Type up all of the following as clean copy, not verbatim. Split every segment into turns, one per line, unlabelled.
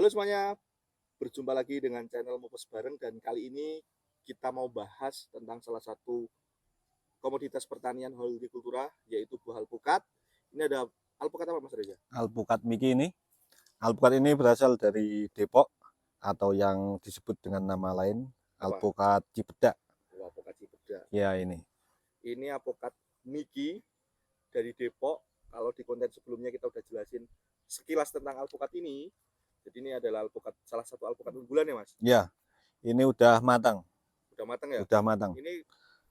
Halo semuanya, berjumpa lagi dengan channel Mupes Bareng dan kali ini kita mau bahas tentang salah satu komoditas pertanian hortikultura yaitu buah alpukat. Ini ada alpukat apa Mas Reza?
Alpukat Miki ini. Alpukat ini berasal dari Depok atau yang disebut dengan nama lain
Apa?
alpukat Cibedak.
Oh, alpukat Cipeda.
Ya ini.
Ini alpukat Miki dari Depok. Kalau di konten sebelumnya kita udah jelasin sekilas tentang alpukat ini. Jadi ini adalah alpukat, salah satu alpukat unggulan ya Mas?
Ya, ini udah matang.
Udah matang ya?
Udah matang.
Ini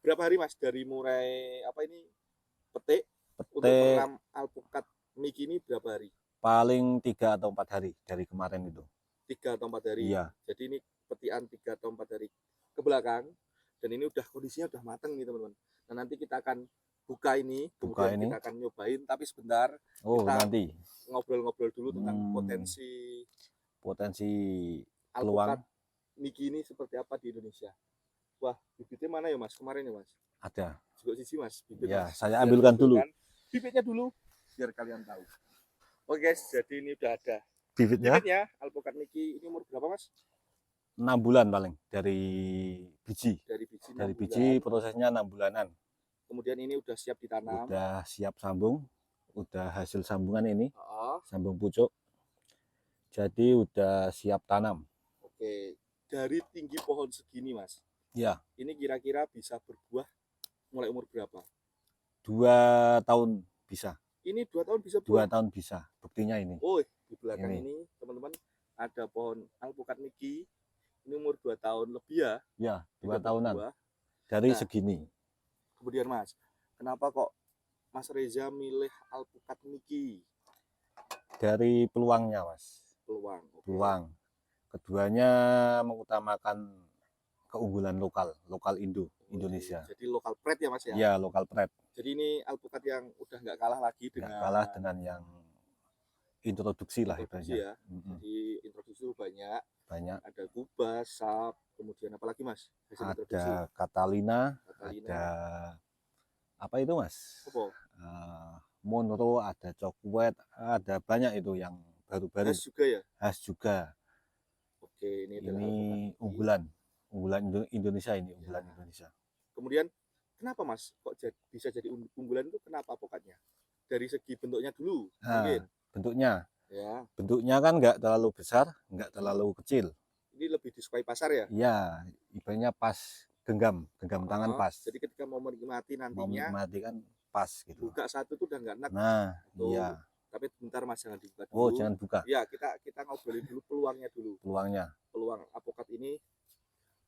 berapa hari Mas dari mulai apa ini petik untuk
Petik
menanam alpukat Miki ini berapa hari?
paling 3 atau 4 hari dari kemarin itu.
3 atau 4 hari.
Iya.
Jadi ini petian 3 atau 4 hari ke belakang dan ini udah kondisinya udah matang nih teman-teman. Nah nanti kita akan buka ini, kemudian
ini.
kita akan nyobain, tapi sebentar
Oh,
kita
nanti
ngobrol-ngobrol dulu tentang potensi
peluang
alpukat Miki ini seperti apa di Indonesia. Wah, bibitnya mana ya Mas? Kemarin ya Mas?
ada.
Juga sisi Mas, bibit
Ya,
Mas.
saya ambilkan dulu.
Bibitnya dulu biar kalian tahu. Oke guys, jadi ini udah ada
Bibitnya
bibitnya alpukat Miki. Ini umur berapa Mas?
6 bulan paling dari biji.
Dari biji.
Dari biji prosesnya 6 bulanan.
Kemudian ini udah siap ditanam.
Udah siap sambung. Udah hasil sambungan ini.
Oh.
Sambung pucuk. Jadi udah siap tanam.
Oke, dari tinggi pohon segini Mas.
Ya.
Ini kira-kira bisa berbuah mulai umur berapa?
2 tahun bisa.
Ini 2 tahun bisa buah?
2 tahun bisa. Buktinya ini.
Oh, di belakang ini teman-teman ada pohon alpukat Miki. Ini umur 2 tahun lebih ya?
Ya, 2 tahunan.
Berbuah.
Dari segini.
Kemudian Mas, kenapa kok Mas Reza milih alpukat Miki?
Dari peluangnya Mas.
Peluang. Okay.
Peluang. Keduanya mengutamakan keunggulan lokal Indonesia.
Jadi lokal pride ya Mas ya?
Iya, lokal pride.
Jadi ini alpukat yang udah nggak kalah lagi dengan
yang introduksi lah
ibaratnya. Ya. Jadi introduksi banyak. Ada Gubas, Sap, kemudian apa lagi Mas?
Ada Catalina, ada apa itu Mas?
Apa?
Monroe, ada Coklat, ada banyak itu yang baru-baru.
Khas juga ya?
Khas juga.
Oke, ini
unggulan Indonesia ini, unggulan ya. Indonesia.
Kemudian kenapa Mas kok bisa jadi unggulan itu kenapa pokoknya? Dari segi bentuknya dulu mungkin.
Bentuknya.
Ya.
Bentuknya kan nggak terlalu besar, nggak terlalu kecil.
Ini lebih disukai pasar ya?
Iya, ibaratnya pas genggam tangan pas.
Jadi ketika mau menikmati nantinya,
kan pas gitu.
Buka satu tuh udah nggak enak.
Nah, iya.
Tapi bentar Mas, jangan dibuka dulu.
Oh, jangan buka.
Ya, kita ngobrolin dulu peluangnya dulu. Peluang alpukat ini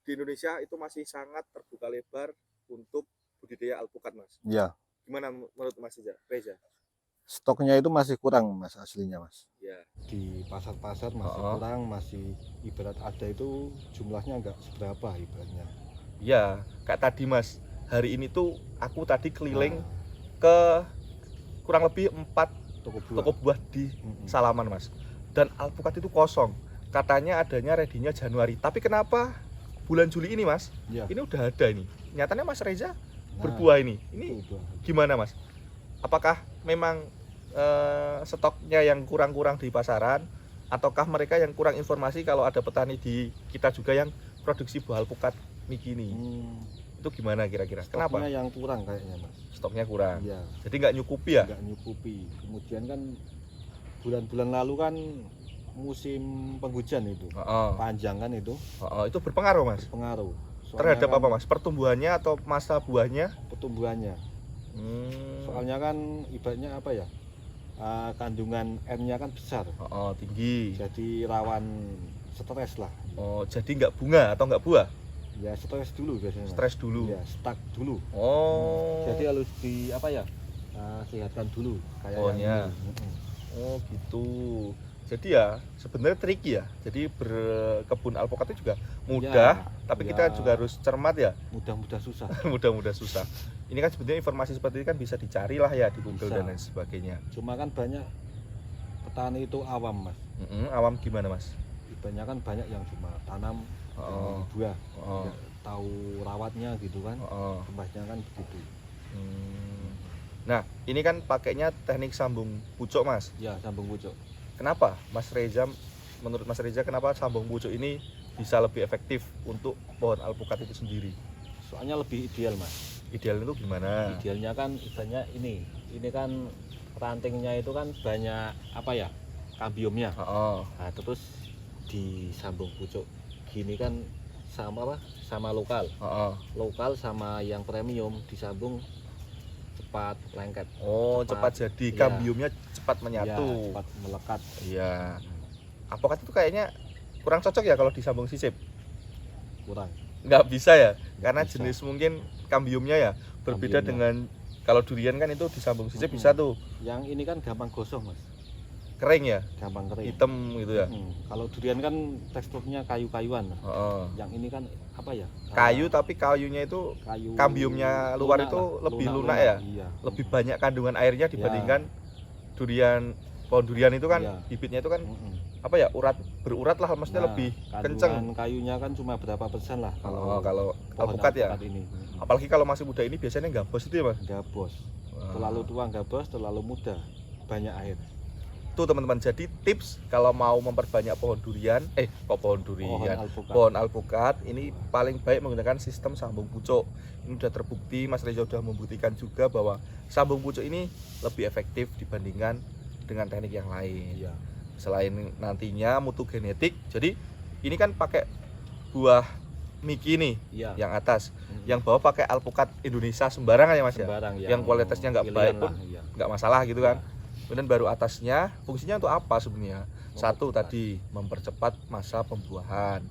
di Indonesia itu masih sangat terbuka lebar untuk budidaya alpukat Mas.
Iya.
Gimana menurut Mas Reza?
Stoknya itu masih kurang Mas, aslinya Mas.
Ya.
Di pasar-pasar masih kurang, masih ibarat ada itu jumlahnya nggak seberapa ibaratnya.
Ya, kayak tadi Mas, hari ini tuh aku tadi keliling ke kurang lebih 4 toko buah di Salaman Mas. Dan alpukat itu kosong. Katanya adanya ready-nya Januari. Tapi kenapa bulan Juli ini Mas? Ya. Ini udah ada ini. Nyatanya Mas Reza berbuah ini. Ini gimana Mas? Apakah memang stoknya yang kurang-kurang di pasaran, ataukah mereka yang kurang informasi kalau ada petani di kita juga yang produksi buah alpukat Miki ini? Itu gimana kira-kira? Kenapa?
Stoknya yang kurang kayaknya Mas.
Stoknya kurang.
Ya.
Jadi nggak nyukupi ya?
Nggak nyukupi. Kemudian kan bulan-bulan lalu kan musim penghujan itu. Panjang kan itu.
Itu berpengaruh Mas?
Berpengaruh.
Terhadap apa Mas? Pertumbuhannya atau masa buahnya?
Pertumbuhannya. Soalnya kan ibaratnya apa ya? Kandungan N-nya kan besar.
Tinggi.
Jadi rawan stres lah.
Jadi nggak bunga atau nggak buah?
Ya stres dulu biasanya.
Stres dulu.
Ya, stuck dulu. Jadi harus di apa ya? Sehatkan dulu kayak
yang ini. Oh gitu. Jadi ya sebenarnya tricky ya. Jadi berkebun alpukat itu juga mudah, tapi kita juga harus cermat ya.
Mudah-mudah susah.
Mudah-mudah susah. Ini kan sebenarnya informasi seperti ini kan bisa dicari lah ya di Google dan lain sebagainya.
Cuma kan banyak petani itu awam Mas.
Awam gimana Mas?
Banyak kan banyak yang cuma tanam buah, nggak tahu rawatnya gitu kan. Kembasnya kan begitu.
Nah ini kan pakainya teknik sambung pucuk Mas.
Ya sambung pucuk.
Kenapa Mas Reza menurut Mas Reza kenapa sambung pucuk ini bisa lebih efektif untuk pohon alpukat itu sendiri?
Soalnya lebih ideal Mas.
Ideal itu gimana?
Idealnya kan ibaratnya ini kan rantingnya itu kan banyak apa ya, kambiumnya. Nah, terus disambung pucuk gini kan sama lokal. Lokal sama yang premium disambung cepat lengket.
Cepat jadi kambiumnya cepat menyatu.
Ya, cepat melekat.
Iya. Alpukat itu kayaknya kurang cocok ya kalau disambung sisip.
Kurang.
Nggak bisa ya, karena
bisa.
jenis mungkin kambiumnya ya berbeda dengan kalau durian kan itu disambung sisip bisa tuh.
Yang ini kan gampang gosong Mas.
Kering ya?
Gampang kering.
Hitam gitu ya.
Kalau durian kan teksturnya kayu-kayuan. Yang ini kan apa ya?
Kayu tapi kayunya itu kambiumnya luar itu lebih lunak ya.
Iya.
Lebih banyak kandungan airnya dibandingkan durian. Pohon durian itu kan bibitnya itu kan apa ya, berurat lah, maksudnya lebih kenceng.
Kayunya kan cuma berapa persen lah
kalau alpukat ya.
Ini.
Apalagi kalau masih muda ini biasanya nggak bos itu ya Mas?
Nggak bos. Terlalu tua nggak bos, terlalu muda banyak air.
Tuh teman-teman, jadi tips kalau mau memperbanyak pohon durian, pohon alpukat ini paling baik menggunakan sistem sambung pucuk. Ini sudah terbukti, Mas Reza sudah membuktikan juga bahwa sambung pucuk ini lebih efektif dibandingkan dengan teknik yang lain.
Iya.
Selain nantinya mutu genetik, jadi ini kan pakai buah Miki nih, yang atas, yang bawah pakai alpukat Indonesia sembarangan ya Mas
sembarang,
ya, yang kualitasnya nggak baik pun nggak masalah gitu kan. Kemudian baru atasnya fungsinya untuk apa sebenarnya? Satu tadi mempercepat masa pembuahan.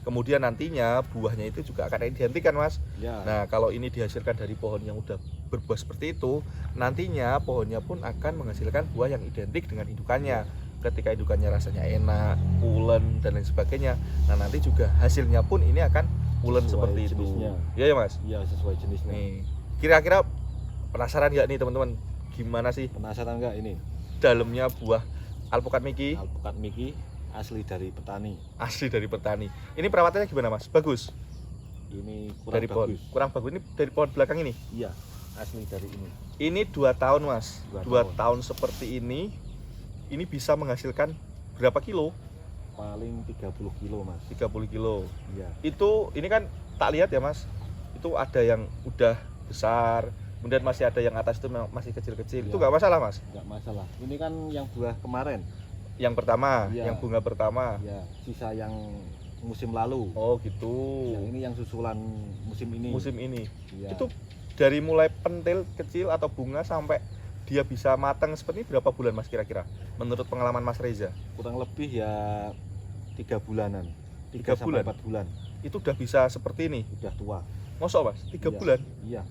Kemudian nantinya buahnya itu juga akan identik kan Mas?
Ya.
Nah kalau ini dihasilkan dari pohon yang udah berbuah seperti itu, nantinya pohonnya pun akan menghasilkan buah yang identik dengan indukannya. Ketika indukannya rasanya enak, pulen dan lain sebagainya, nah nanti juga hasilnya pun ini akan pulen seperti jenisnya. Iya ya Mas?
Iya, sesuai jenisnya.
Nih, kira-kira penasaran nggak nih teman-teman? Gimana sih?
Penasaran nggak ini?
Dalamnya buah alpukat Miki.
Alpukat Miki asli dari petani.
Asli dari petani. Ini perawatannya gimana Mas? Bagus?
Ini kurang
dari pohon.
bagus.
Kurang bagus. Ini dari pohon belakang ini?
Iya, asli dari ini.
Ini 2 tahun Mas.
2
tahun seperti ini bisa menghasilkan berapa kilo?
Paling 30 kilo Mas.
30 kilo.
Iya.
Itu ini kan tak lihat ya Mas. Itu ada yang udah besar, kemudian masih ada yang atas itu masih kecil-kecil. Itu nggak masalah Mas?
Nggak masalah. Ini kan yang buah kemarin.
Yang pertama, yang bunga pertama.
Ya, sisa yang musim lalu.
Oh gitu.
Yang ini yang susulan musim ini.
Musim ini.
Ya.
Itu dari mulai pentil kecil atau bunga sampai dia bisa matang seperti ini berapa bulan Mas kira-kira? Menurut pengalaman Mas Reza?
Kurang lebih ya 3 bulanan.
3 bulan?
4 bulan.
Itu udah bisa seperti ini?
Udah tua.
Mosok Mas? 3 bulan?
Iya.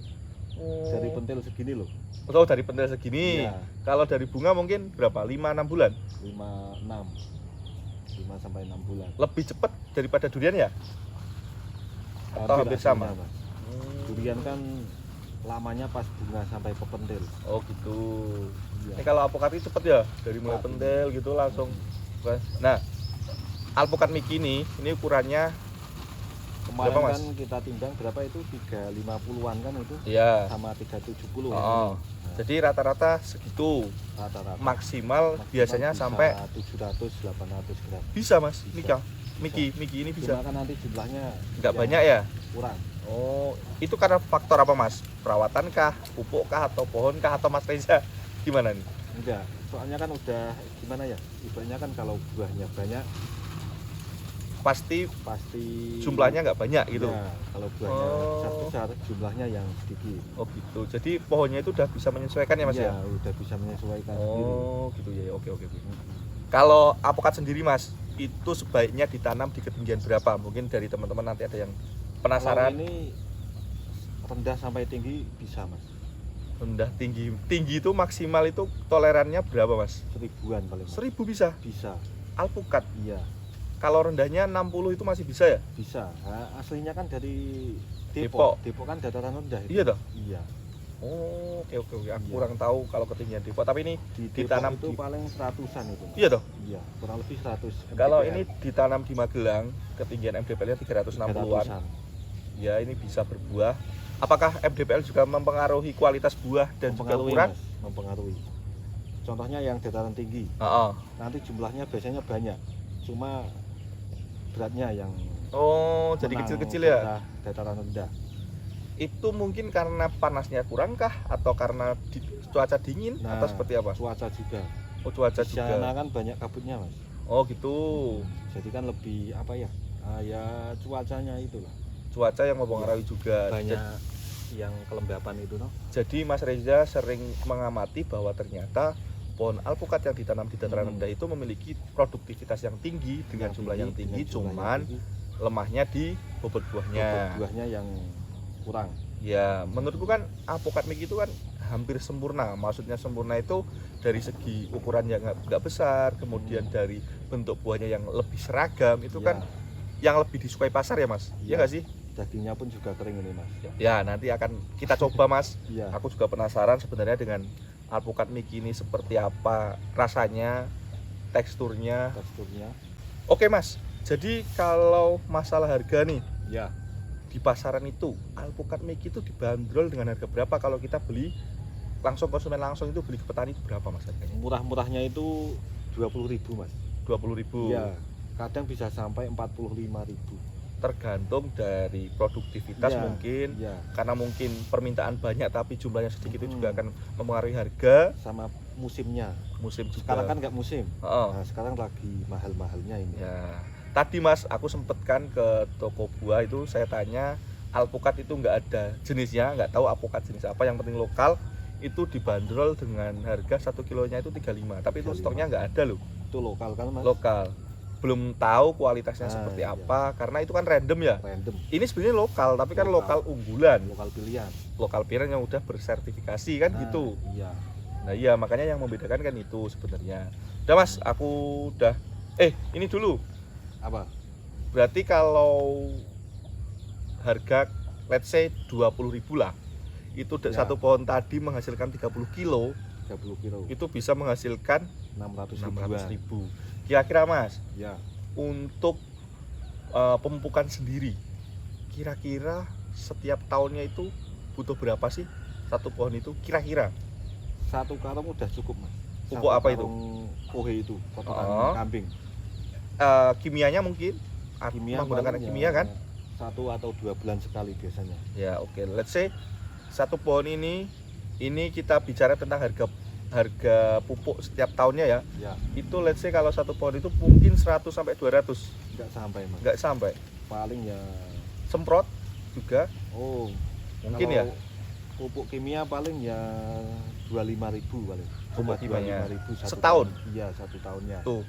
Dari pentil segini loh.
Oh, dari pentil segini.
Iya.
Kalau dari bunga mungkin berapa? 5-6 bulan?
5 sampai 6 bulan.
Lebih cepat daripada durian ya? Atau hampir sama?
Mas. Durian kan lamanya pas bunga sampai ke pentil.
Oh gitu.
Iya.
Ini kalau alpukat itu cepet ya? Dari mulai pentil gitu langsung. Nah, alpukat Miki ini ukurannya
kemarin
berapa, Mas?
Kan kita timbang berapa itu 350-an kan itu?
Iya.
Sama 370.
Nah. Jadi rata-rata segitu.
Rata-rata.
Maksimal biasanya sampai
700-800 gram.
Bisa Mas,
Bisa.
Miki ini bisa.
Cuma kan nanti jumlahnya
nggak banyak ya?
Kurang.
Oh, itu karena faktor apa Mas? Perawatan kah, pupuk kah, atau pohon kah, atau Mas Reza? Gimana nih?
Enggak, soalnya kan udah gimana ya? Ibaratnya kan kalau buahnya banyak
pasti jumlahnya nggak banyak gitu.
Ya, kalau buahnya besar jumlahnya yang sedikit.
Oh gitu. Jadi pohonnya itu udah bisa menyesuaikan ya Mas ya?
Udah bisa menyesuaikan
Oh sendiri. Gitu ya. Oke. Kalau alpukat sendiri Mas, itu sebaiknya ditanam di ketinggian berapa? Mungkin dari teman-teman nanti ada yang penasaran.
Kalau ini rendah sampai tinggi bisa Mas.
Rendah tinggi itu maksimal itu tolerannya berapa Mas?
1000-an paling.
1000 bisa?
Bisa.
Alpukat?
Iya.
Kalau rendahnya 60 itu masih bisa ya?
Bisa. Nah, aslinya kan dari
Depok.
Depok kan dataran rendah itu.
Iya toh?
Iya.
Oh, oke. Aku kurang tahu kalau ketinggian Depok, tapi ini ditanam
itu paling 100-an itu.
Iya toh?
Iya, kurang lebih 100 MDPL.
Kalau ini ditanam di Magelang, ketinggian MDPL-nya 360-an. Ya, ini bisa berbuah. Apakah MDPL juga mempengaruhi kualitas buah dan juga ukuran?
Mas, mempengaruhi. Contohnya yang dataran tinggi.
Oh.
Nanti jumlahnya biasanya banyak. cuma beratnya yang
Oh, jadi
menang
kecil-kecil ya?
dataran rendah.
Itu mungkin karena panasnya kurang kah atau karena cuaca dingin
Nah,
atau seperti apa?
Cuaca juga.
Oh, cuaca
Di
juga.
sana kan banyak kabutnya mas.
Oh gitu.
Jadi kan lebih apa ya? Ya cuacanya itulah.
Cuaca yang mempengaruhi juga.
Banyak yang kelembapan itu no.
Jadi Mas Reza sering mengamati bahwa ternyata pohon alpukat yang ditanam di dataran rendah itu memiliki produktivitas yang tinggi dengan jumlah yang tinggi, cuman lemahnya di bobot buahnya.
Bobot buahnya yang kurang.
Ya, menurutku kan alpukat Mickey itu kan hampir sempurna. Maksudnya sempurna itu dari segi ukuran yang nggak besar, kemudian dari bentuk buahnya yang lebih seragam, itu kan yang lebih disukai pasar ya Mas. Iya nggak sih?
Dagingnya pun juga kering ini mas.
Ya, nanti akan kita coba Mas.
Iya.
Aku juga penasaran sebenarnya dengan alpukat Mickey ini seperti apa rasanya, teksturnya. Oke Mas, jadi kalau masalah harga nih,
Ya.
di pasaran itu alpukat Mickey itu dibanderol dengan harga berapa kalau kita beli langsung, konsumen langsung itu beli ke petani itu berapa Mas harganya?
Murah-murahnya itu 20.000 mas.
20.000.
Iya. Kadang bisa sampai 45.000.
Tergantung dari produktivitas
Ya,
mungkin.
ya.
Karena mungkin permintaan banyak tapi jumlahnya sedikit itu juga akan mempengaruhi harga.
Sama musimnya.
Musim juga.
Sekarang kan nggak musim.
Oh.
Nah, sekarang lagi mahal-mahalnya ini.
Ya. Tadi Mas, aku sempet kan ke toko buah itu, saya tanya alpukat itu nggak ada jenisnya, nggak tahu alpukat jenis apa, yang penting lokal. Itu dibanderol dengan harga 1 kilonya itu 35, tapi itu
35.
stoknya nggak ada loh.
Itu lokal kan mas?
Lokal. Belum tahu kualitasnya
Nah,
seperti
iya.
apa, karena itu kan random ya.
Random.
Ini sebenarnya lokal, tapi kan lokal unggulan,
Lokal pilihan.
lokal pilihan yang udah bersertifikasi kan
Nah,
gitu.
Iya.
Nah iya, makanya yang membedakan kan itu sebenarnya. Udah Mas, aku udah ini dulu.
Apa?
Berarti kalau harga let's say 20.000 lah, itu
Ya.
satu pohon tadi menghasilkan 30 kilo,
30 kilo.
itu bisa menghasilkan
600 ribuan.
600.000. Kira-kira Mas,
Ya.
untuk pemupukan sendiri, kira-kira setiap tahunnya itu butuh berapa sih satu pohon itu kira-kira?
1 karung udah cukup mas.
Pupuk
1
apa itu?
karung kohe itu, kotoran
Oh.
kambing.
Kimianya mungkin menggunakan
paling
kimia
ya
kan?
1 atau 2 bulan sekali biasanya.
Ya oke, let's say satu pohon ini kita bicara tentang harga pupuk setiap tahunnya ya.
Ya.
Itu let's say kalau satu pohon itu mungkin 100 sampai 200.
Enggak sampai mas.
Nggak sampai.
Paling ya.
Semprot juga
Oh.
mungkin
kalau
ya.
Pupuk kimia paling ya 25.000 paling.
Pupuk kimianya.
25.000
Setahun?
Iya, 1 tahunnya.
Tuh.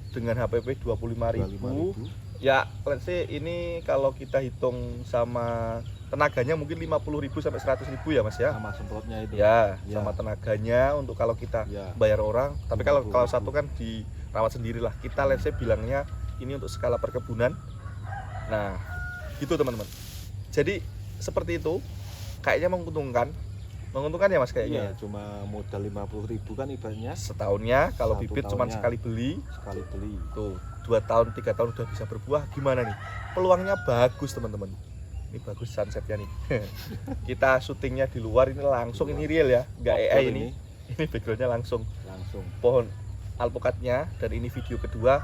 Dengan HPP 25.000.
25.000.
Ya, let's say ini kalau kita hitung sama tenaganya mungkin 50.000 sampai 100.000 ya Mas ya.
Sama semprotnya itu.
Ya,
Ya.
sama tenaganya untuk kalau kita
Ya.
bayar orang. Tapi kalau
50.000.
satu kan dirawat sendiri lah. Kita let's say bilangnya ini untuk skala perkebunan. Nah, gitu teman-teman. Jadi seperti itu, kayaknya menguntungkan ya Mas kayaknya.
Iya, cuma modal 50.000 kan ibaratnya
Setahunnya kalau
1
bibit cuma
tahunnya.
sekali beli,
sekali beli.
tuh 2 tahun 3 tahun udah bisa berbuah. Gimana nih? Peluangnya bagus teman-teman. Ini bagus sunsetnya nih. Kita syutingnya di luar ini langsung, ini real ya, nggak
Outdoor
AI ini. Ini backgroundnya langsung pohon alpukatnya, dan ini video kedua.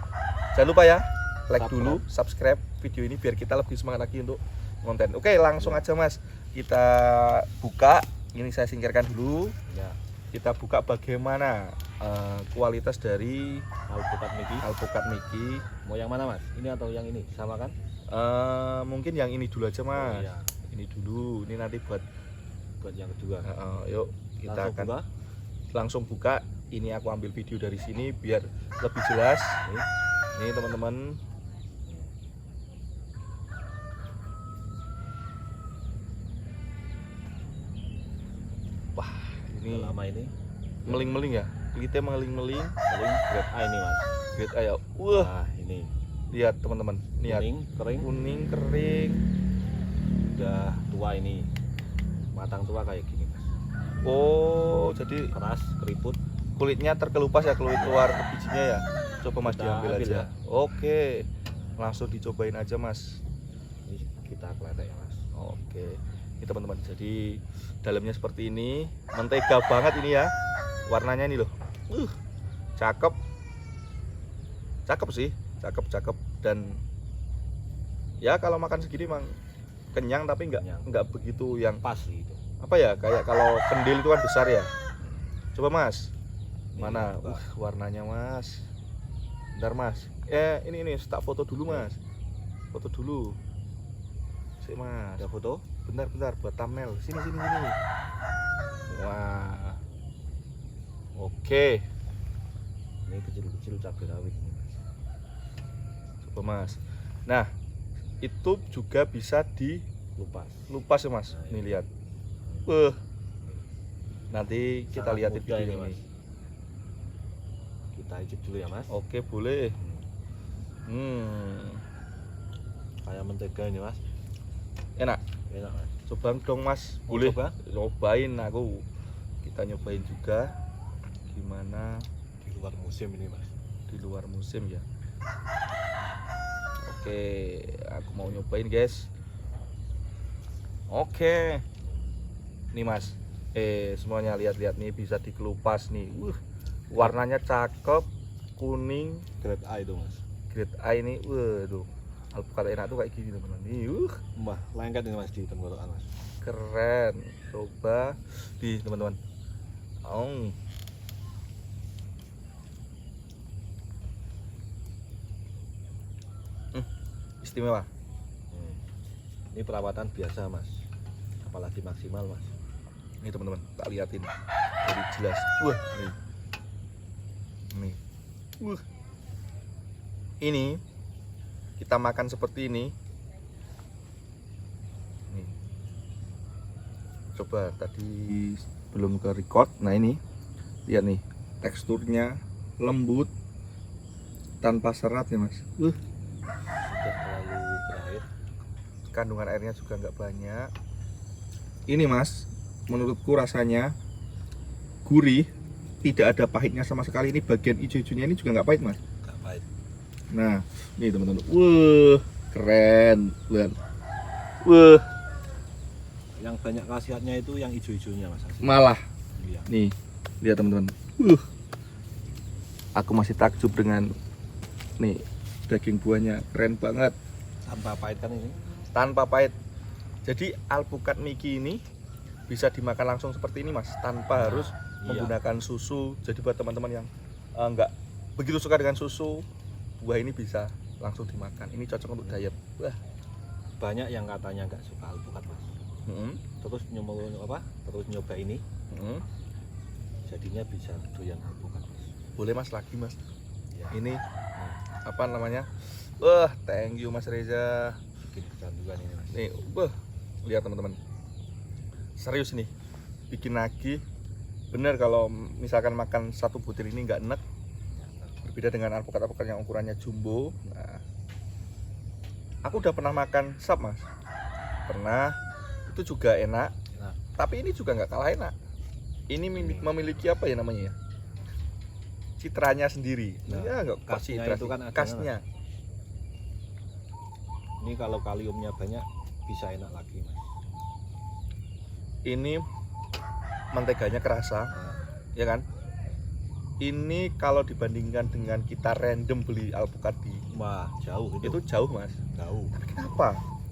Jangan lupa ya, like dulu, subscribe video ini biar kita lebih semangat lagi untuk konten. Oke, langsung aja Mas, kita buka. Ini saya singkirkan dulu.
Ya.
Kita buka bagaimana kualitas dari
Alpukat Mickey. Mau yang mana mas? Ini atau yang ini? Sama kan?
Mungkin yang ini dulu aja Mas.
Oh, iya.
Ini dulu, ini nanti buat
yang kedua.
yuk kita
Langsung
akan
buka.
langsung buka. Ini aku ambil video dari sini biar lebih jelas. Ini teman-teman. Wah, ini
Lama ini.
meling-meling ya. Kulitnya meling-meling.
Grade A ini mas.
Grade A ya. Wah,
Nah ini.
lihat teman-teman. Lihat.
Kuning, kering.
Kuning kering.
Udah tua ini. Matang tua kayak gini mas.
Oh, jadi
Keras, keriput.
kulitnya terkelupas ya, keluar bijinya ya. Coba Mas
Kita
diambil
ambil
aja.
ya.
Oke. Langsung dicobain aja Mas.
Ini kita kletek ya mas.
Oke. Ini teman-teman. Jadi dalamnya seperti ini. Mentega banget ini ya. Warnanya ini loh. Cakep. Cakep sih. cakep dan ya kalau makan segini emang kenyang, tapi nggak begitu yang
pas gitu.
apa ya, kayak kalau kendil itu kan besar ya. Coba mas, mana warnanya mas, bentar mas, ini tak foto dulu mas, foto dulu sih mas.
Ada foto?
Bentar buat thumbnail, sini. Wah, oke.
Ini kecil-kecil cabai rawit nih mas.
Coba mas, nah itu juga bisa dilupas ya mas.
Nah,
nih
iya.
lihat, nanti kita
Sangat
lihatin
mudah
video
ini,
ini.
Mas. Kita icip dulu ya mas.
Oke boleh.
Kayak mentega ini mas.
Enak
Mas.
coba dong mas,
Mau
boleh
coba?
nyobain. Kita nyobain juga gimana
Di luar musim ini mas.
di luar musim ya. Oke, aku mau nyobain guys. Oke nih mas, semuanya lihat nih, bisa dikelupas nih. Warnanya cakep, kuning,
Grade A itu mas.
grade A ini. Waduh, alpukat enak tuh kayak gini teman-teman nih.
Mbah, lengket ini mas di tenggorokan mas.
Keren. Coba di teman-teman. Istimewa.
Ini perawatan biasa mas, apalagi maksimal mas.
Ini teman-teman, tak liatin jadi jelas. Nih. Ini kita makan seperti ini. Nih. Coba tadi belum ke record. Nah ini lihat nih, teksturnya lembut tanpa serat ya mas.
Tidak terlalu berair.
Kandungan airnya juga nggak banyak. Ini mas, menurutku rasanya gurih, tidak ada pahitnya sama sekali. Ini bagian hijau-hijaunya ini juga nggak pahit mas.
Nggak pahit.
Nah ini teman-teman, keren, lihat.
Yang banyak khasiatnya itu yang hijau-hijaunya mas.
Malah
Iya.
nih, lihat teman-teman. Aku masih takjub dengan nih daging buahnya, keren banget.
Tanpa pahit kan ini?
Tanpa pahit. Jadi alpukat Miki ini bisa dimakan langsung seperti ini mas, tanpa harus menggunakan susu. Jadi buat teman-teman yang nggak begitu suka dengan susu, buah ini bisa langsung dimakan. Ini cocok untuk diet.
Banyak yang katanya nggak suka alpukat mas. Terus nyoba ini, jadinya bisa doyan alpukat mas.
Boleh mas, lagi mas.
Ya.
Ini apa namanya? Thank you mas Reza.
Bikin kecanduan ini mas.
Nih, lihat teman-teman. Serius nih, bikin lagi. Bener kalau misalkan makan satu butir ini nggak enek. Berbeda dengan alpukat-alpukat yang ukurannya jumbo. Nah, aku udah pernah makan sap mas. Pernah, itu juga enak. Tapi ini juga nggak kalah enak. Ini memiliki apa ya namanya ya? Citranya sendiri. Ya nggak
khasnya
citra
itu kan ada
khasnya.
Ini kalau kaliumnya banyak bisa enak lagi mas.
Ini menteganya kerasa, ya kan? Ini kalau dibandingkan dengan kita random beli alpukat di
Wah jauh
itu jauh mas.
Jauh.
Tapi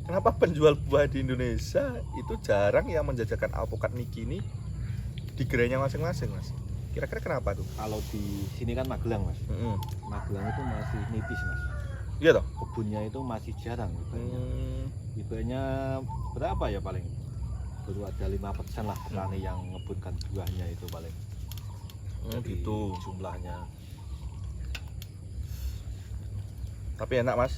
kenapa penjual buah di Indonesia itu jarang yang menjajakan alpukat Miki ini di gerainya masing-masing mas? Kira-kira kenapa tuh?
Kalau di sini kan Magelang mas. Magelang itu masih nipis mas.
Iya toh?
Kebunnya itu masih jarang ibanya berapa ya paling? Baru ada 5% lah petani yang ngebunkan buahnya itu paling.
Gitu
jumlahnya.
Tapi enak mas.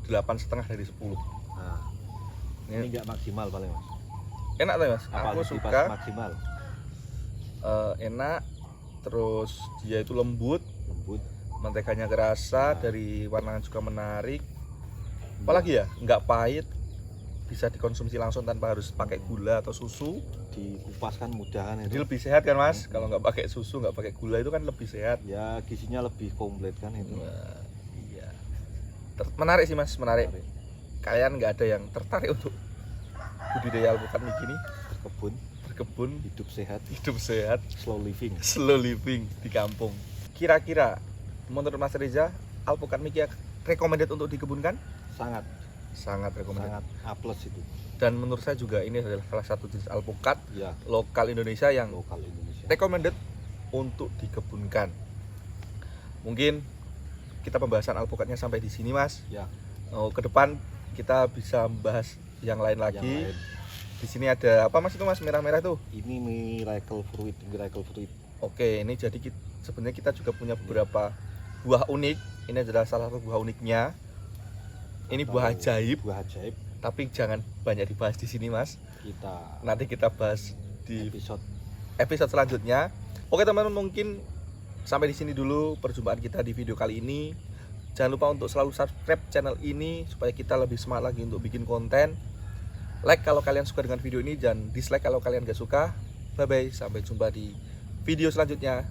8,5 dari 10.
Nah, ini enggak maksimal paling mas.
Enak tuh mas. Aku suka
maksimal.
Enak. Terus dia itu lembut. Menteganya kerasa, dari warnanya juga menarik. Apalagi ya, nggak pahit. Bisa dikonsumsi langsung tanpa harus pakai gula atau susu.
Dikupas kan mudah kan itu.
Jadi lebih sehat kan mas, kalau nggak pakai susu, nggak pakai gula itu kan lebih sehat.
Ya gizinya lebih komplit kan itu.
Nah, iya. Menarik sih mas, menarik. Kalian nggak ada yang tertarik untuk budidaya alpukat Miki ini?
Berkebun,
Berkebun,
hidup sehat,
slow living di kampung. kira-kira menurut Mas Reza, alpukat Mikia recommended untuk dikebunkan?
Sangat
Recommended.
sangat A+ itu.
Dan menurut saya juga ini adalah salah satu jenis alpukat
Ya,
lokal Indonesia yang
lokal Indonesia.
recommended untuk dikebunkan. Mungkin kita pembahasan alpukatnya sampai di sini, Mas.
Ya,
Ke depan kita bisa membahas yang lain lagi.
yang lain.
Di sini ada apa Mas itu Mas merah-merah tuh?
Ini miracle fruit.
Oke, ini jadi sebenarnya kita juga punya beberapa buah unik. Ini adalah salah satu buah uniknya. Ini buah ajaib,
Buah ajaib.
tapi jangan banyak dibahas di sini, Mas. Nanti kita bahas di episode selanjutnya. Oke, teman-teman, mungkin sampai di sini dulu perjumpaan kita di video kali ini. Jangan lupa untuk selalu subscribe channel ini supaya kita lebih semangat lagi untuk bikin konten. Like kalau kalian suka dengan video ini dan dislike kalau kalian gak suka. Bye bye, sampai jumpa di video selanjutnya.